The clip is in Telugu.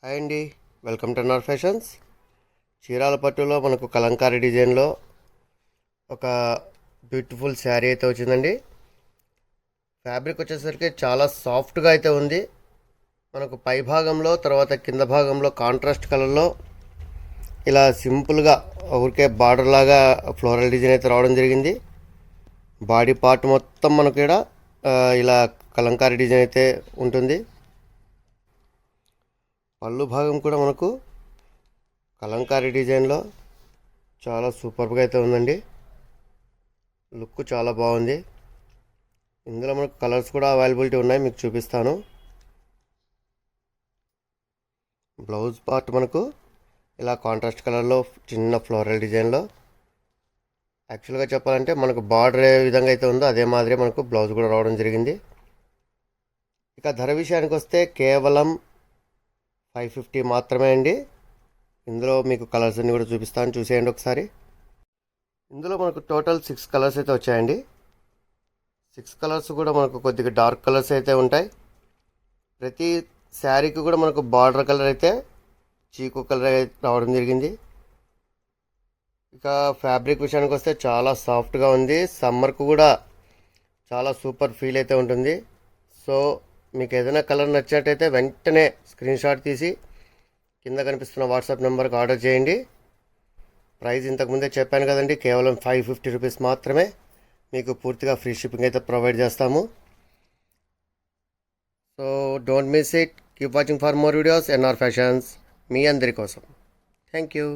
హాయ్ అండి, welcome to NR fashions. Chirala పట్టులో మనకు కలంకారీ డిజైన్లో ఒక బ్యూటిఫుల్ శారీ అయితే వచ్చిందండి. ఫ్యాబ్రిక్ వచ్చేసరికి చాలా సాఫ్ట్గా అయితే ఉంది. మనకు పై భాగంలో తర్వాత కింద భాగంలో కాంట్రాస్ట్ కలర్లో ఇలా సింపుల్గా ఊరికే బార్డర్ లాగా ఫ్లోరల్ డిజైన్ అయితే రావడం జరిగింది. బాడీ పార్ట్ మొత్తం మనకు ఇక్కడ ఇలా కలంకారీ డిజైన్ అయితే ఉంటుంది. పళ్ళు భాగం కూడా మనకు కలంకారీ డిజైన్లో చాలా సూపర్గా అయితే ఉందండి. లుక్ చాలా బాగుంది. ఇందులో మనకు కలర్స్ కూడా అవైలబిలిటీ ఉన్నాయి, మీకు చూపిస్తాను. బ్లౌజ్ పార్ట్ మనకు ఇలా కాంట్రాస్ట్ కలర్లో చిన్న ఫ్లోరల్ డిజైన్లో, యాక్చువల్గా చెప్పాలంటే మనకు బార్డర్ ఏ విధంగా అయితే ఉందో అదే మాదిరి మనకు బ్లౌజ్ కూడా రావడం జరిగింది. ఇక ధర విషయానికి వస్తే కేవలం 550 మాత్రమే అండి. ఇందులో మీకు కలర్స్ అన్నీ కూడా చూపిస్తాను, చూసేయండి ఒకసారి. ఇందులో మనకు టోటల్ 6 కలర్స్ అయితే వచ్చాయండి. 6 కలర్స్ కూడా మనకు కొద్దిగా డార్క్ కలర్స్ అయితే ఉంటాయి. ప్రతి శారీకి కూడా మనకు బార్డర్ కలర్ అయితే చీకు కలర్ రావడం జరిగింది. ఇక ఫ్యాబ్రిక్ విషయానికి వస్తే చాలా సాఫ్ట్గా ఉంది. సమ్మర్కు కూడా చాలా సూపర్ ఫీల్ అయితే ఉంటుంది. సో మీకు ఏదైనా కలర్ నచ్చినట్టయితే వెంటనే స్క్రీన్ షాట్ తీసి కింద కనిపిస్తున్న వాట్సాప్ నెంబర్కి ఆర్డర్ చేయండి. ప్రైస్ ఇంతకుముందే చెప్పాను కదండి, కేవలం 550 రూపీస్ మాత్రమే. మీకు పూర్తిగా ఫ్రీ షిప్పింగ్ అయితే ప్రొవైడ్ చేస్తాము. So don't miss it. Keep watching for more videos. NR fashions మీ అందరి కోసం. Thank you.